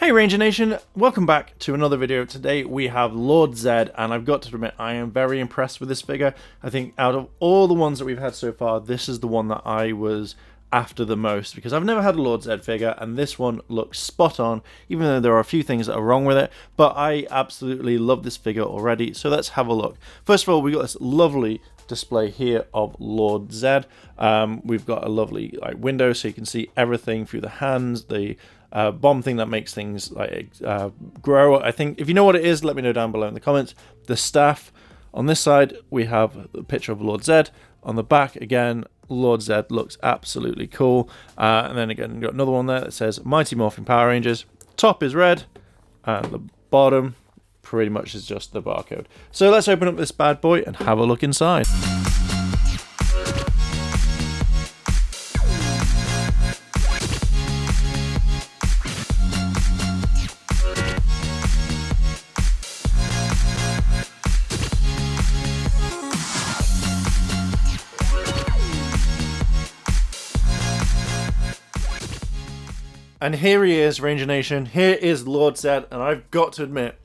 Hey Ranger Nation, welcome back to another video. Today we have Lord Zedd, and I've got to admit I am very impressed with this figure. I think out of all the ones that we've had so far, this is the one that I was after the most, because I've never had a Lord Zedd figure, and this one looks spot on, even though there are a few things that are wrong with it, but I absolutely love this figure already, so let's have a look. First of all, we got this lovely display here of Lord Zedd. We've got a lovely window so you can see everything through the hands, the bomb thing that makes things grow. I think if you know what it is, let me know down below in the comments. The staff on this side, we have a picture of Lord Zedd. On the back, again, Lord Zedd looks absolutely cool. And then again, you've got another one there that says Mighty Morphin Power Rangers. Top is red, and the bottom pretty much is just the barcode. So let's open up this bad boy and have a look inside. And here he is, Ranger Nation. Here is Lord Zedd, and I've got to admit,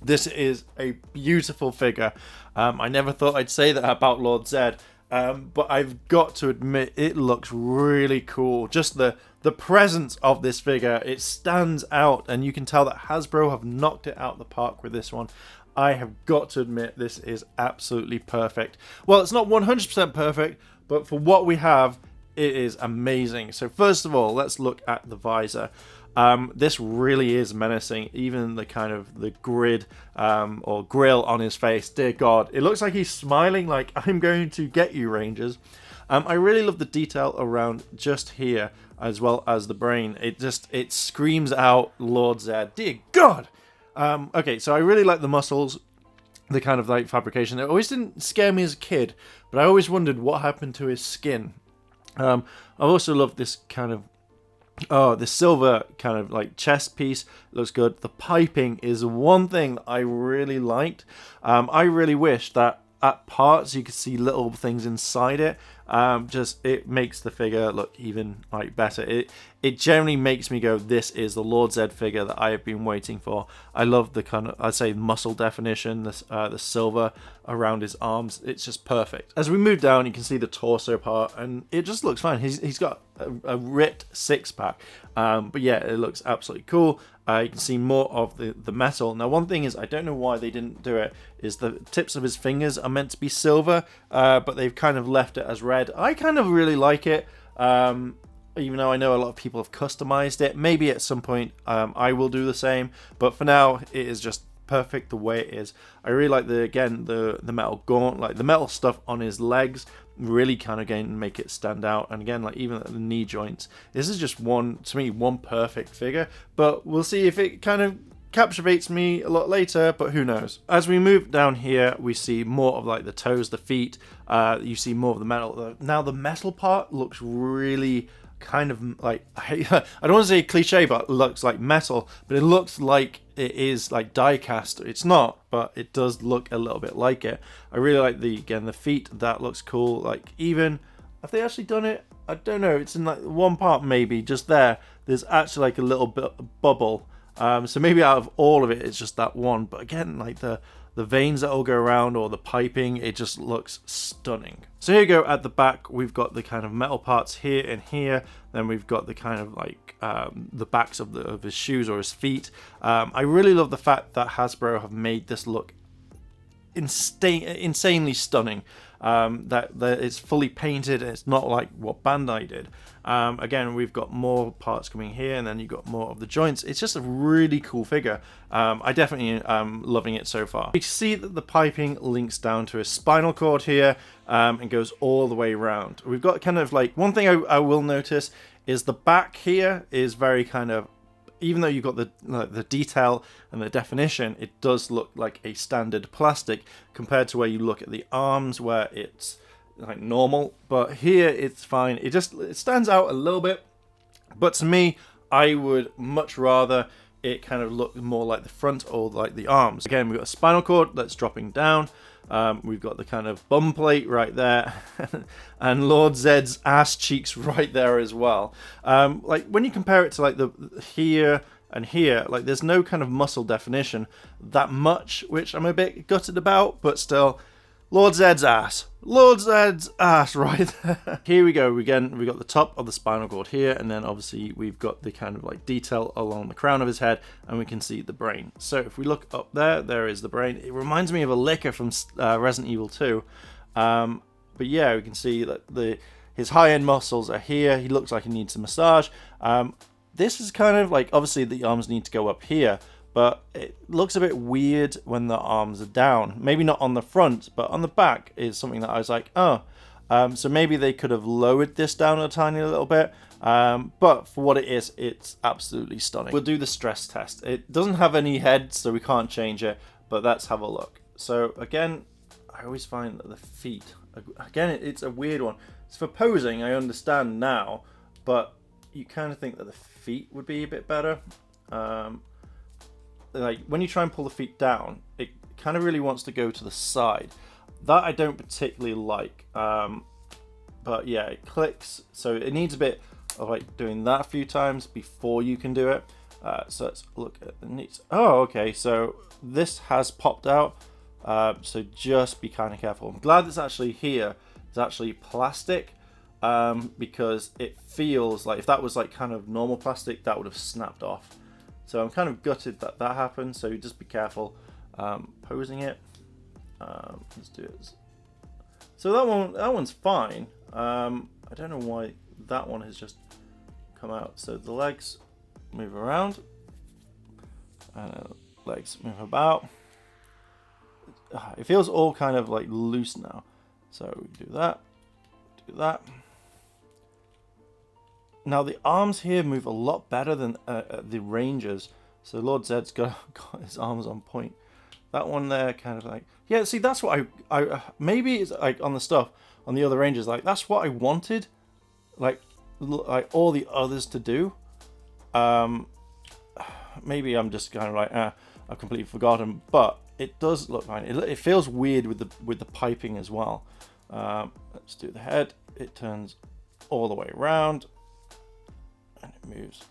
this is a beautiful figure. I never thought I'd say that about Lord Zedd, but I've got to admit it looks really cool. Just the presence of this figure, it stands out, and you can tell that Hasbro have knocked it out the park with this one. I have got to admit this is absolutely perfect. Well, it's not 100% perfect, but for what we have, it is amazing. So first of all, let's look at the visor. This really is menacing. Even the kind of the grid or grill on his face, dear God, it looks like he's smiling like, I'm going to get you, Rangers. I really love the detail around just here, as well as the brain. It screams out Lord Zedd, dear God. Okay, so I really like the muscles, the kind of like fabrication. It always didn't scare me as a kid, but I always wondered what happened to his skin. I also love this kind of this silver kind of like chest piece. It looks good. The piping is one thing that I really liked. I really wish that at parts you could see little things inside it. Just it makes the figure look even like better. It generally makes me go, this is the Lord Zedd figure that I have been waiting for. I love the kind of, I'd say, muscle definition, the silver around his arms. It's just perfect. As we move down, you can see the torso part, and it just looks fine. He's got a ripped six-pack, but yeah, it looks absolutely cool. You can see more of the metal. Now, one thing is, I don't know why they didn't do it, is the tips of his fingers are meant to be silver, but they've kind of left it as red. I kind of really like it. Even though I know a lot of people have customized it. Maybe at some point I will do the same, but for now it is just perfect the way it is. I really like the metal gaunt, like the metal stuff on his legs really kind of make it stand out, and again, like even the knee joints. This is just one perfect figure, but we'll see if it kind of captivates me a lot later, but who knows. As we move down here, we see more of like the toes, the feet. You see more of the metal. Now the metal part looks really kind of like, I don't want to say cliche, but it looks like metal, but it looks like it is like die cast. It's not, but it does look a little bit like it. I really like the feet. That looks cool. Like, even have they actually done it? I don't know. It's in like one part, maybe just there's actually like a little bit of bubble. So maybe out of all of it, it's just that one. But again, like the veins that all go around, or the piping, it just looks stunning. So here you go at the back, we've got the kind of metal parts here and here. Then we've got the kind of like the backs of his shoes or his feet. I really love the fact that Hasbro have made this look insanely stunning. That it's fully painted, and it's not like what Bandai did. Again, we've got more parts coming here, and then you've got more of the joints. It's just a really cool figure. I definitely am loving it so far. You see that the piping links down to his spinal cord here, and goes all the way around. We've got kind of like, one thing I will notice is the back here is very kind of, even though you've got the detail and the definition, it does look like a standard plastic compared to where you look at the arms, where it's like normal. But here it's fine. It stands out a little bit, but to me, I would much rather it kind of look more like the front or like the arms. Again, we've got a spinal cord that's dropping down. We've got the kind of bum plate right there, and Lord Zedd's ass cheeks right there as well. Like when you compare it to like here and here, like, there's no kind of muscle definition that much, which I'm a bit gutted about, but still, Lord Zedd's ass. Lord Zedd's ass right there. Here we go. Again, we got the top of the spinal cord here, and then obviously we've got the kind of like detail along the crown of his head, and we can see the brain. So if we look up there, there is the brain. It reminds me of a licker from Resident Evil 2. But yeah, we can see that his high-end muscles are here. He looks like he needs a massage. This is kind of like, obviously the arms need to go up here, but it looks a bit weird when the arms are down. Maybe not on the front, but on the back is something that I was like, oh. So maybe they could have lowered this down a tiny little bit. But for what it is, it's absolutely stunning. We'll do the stress test. It doesn't have any head, so we can't change it, but let's have a look. So again, I always find that the feet, again, it's a weird one. It's for posing, I understand now, but you kind of think that the feet would be a bit better. Like when you try and pull the feet down, it kind of really wants to go to the side. That I don't particularly like. But yeah, it clicks, so it needs a bit of like doing that a few times before you can do it. So let's look at the knees. Oh, okay, so this has popped out. So just be kind of careful. I'm glad it's actually here. It's actually plastic. Because it feels like if that was like kind of normal plastic, that would have snapped off. So I'm kind of gutted that that happened. So just be careful posing it. Let's do it. So that one's fine. I don't know why that one has just come out. So the legs move around, and legs move about. It feels all kind of like loose now. So we do that. Do that. Now the arms here move a lot better than the Rangers. So Lord Zedd's got his arms on point. That one there kind of like, yeah, see, that's what I maybe it's like on the stuff on the other Rangers, like that's what I wanted, like all the others to do. Maybe I'm just kind of like, I've completely forgotten, but it does look fine. It feels weird with the piping as well. Let's do the head. It turns all the way around. And it moves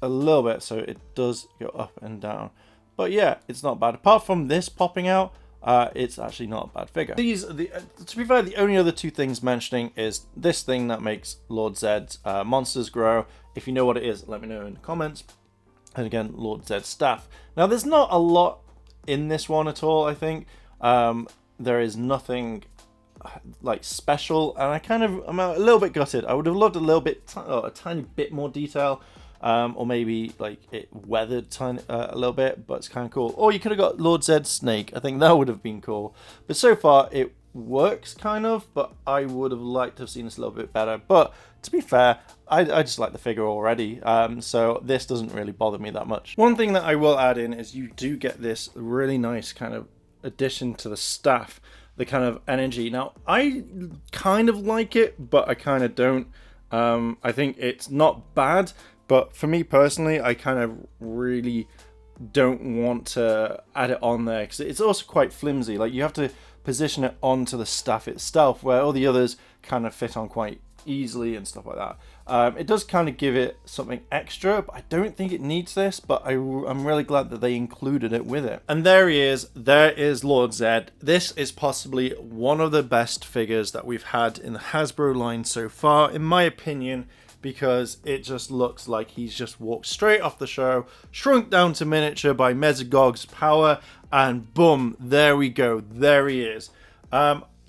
a little bit, so it does go up and down. But yeah, it's not bad. Apart from this popping out, it's actually not a bad figure. To be fair, the only other two things mentioning is this thing that makes Lord Zedd's monsters grow. If you know what it is, let me know in the comments. And again, Lord Zedd's staff. Now, there's not a lot in this one at all, I think. There is nothing like special, and I'm a little bit gutted. I would have loved a little bit, a tiny bit more detail, or maybe like it weathered a little bit, but it's kind of cool. Or you could have got Lord Zedd's snake. I think that would have been cool. But so far it works kind of, but I would have liked to have seen this a little bit better. But to be fair, I just like the figure already, so this doesn't really bother me that much. One thing that I will add in is you do get this really nice kind of addition to the staff, the kind of energy. Now, I kind of like it, but I kind of don't. I think it's not bad, but for me personally, I kind of really don't want to add it on there, because it's also quite flimsy. Like, you have to position it onto the staff itself, where all the others kind of fit on quite easily and stuff like that. It does kind of give it something extra, but I don't think it needs this, but I'm really glad that they included it with it. And there he is. There is Lord Zedd. This is possibly one of the best figures that we've had in the Hasbro line so far, in my opinion, because it just looks like he's just walked straight off the show, shrunk down to miniature by Mesogog's power, and boom, there we go. There he is.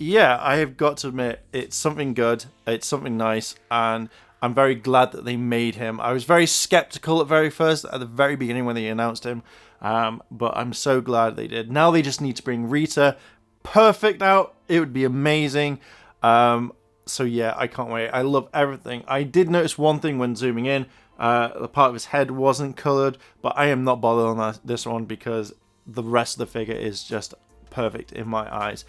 Yeah, I have got to admit, it's something good, it's something nice, and I'm very glad that they made him. I was very skeptical at the very beginning when they announced him, but I'm so glad they did. Now they just need to bring Rita perfect out. It would be amazing. So yeah, I can't wait. I love everything. I did notice one thing when zooming in. The part of his head wasn't coloured, but I am not bothered on this one because the rest of the figure is just perfect in my eyes.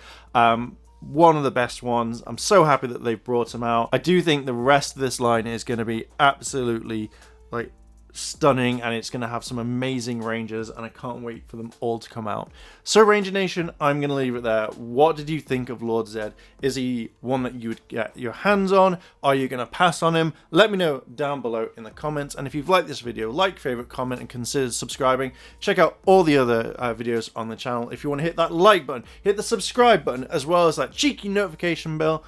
One of the best ones. I'm so happy that they've brought him out. I do think the rest of this line is going to be absolutely like stunning, and it's going to have some amazing ranges, and I can't wait for them all to come out. So Ranger Nation, I'm going to leave it there. What did you think of Lord Zedd? Is he one that you would get your hands on? Are you going to pass on him? Let me know down below in the comments, and if you've liked this video, like, favorite, comment, and consider subscribing. Check out all the other videos on the channel. If you want to hit that like button, hit the subscribe button, as well as that cheeky notification bell,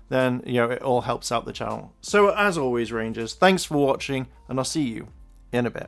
then it all helps out the channel. So as always, Rangers, thanks for watching, and I'll see you in a bit.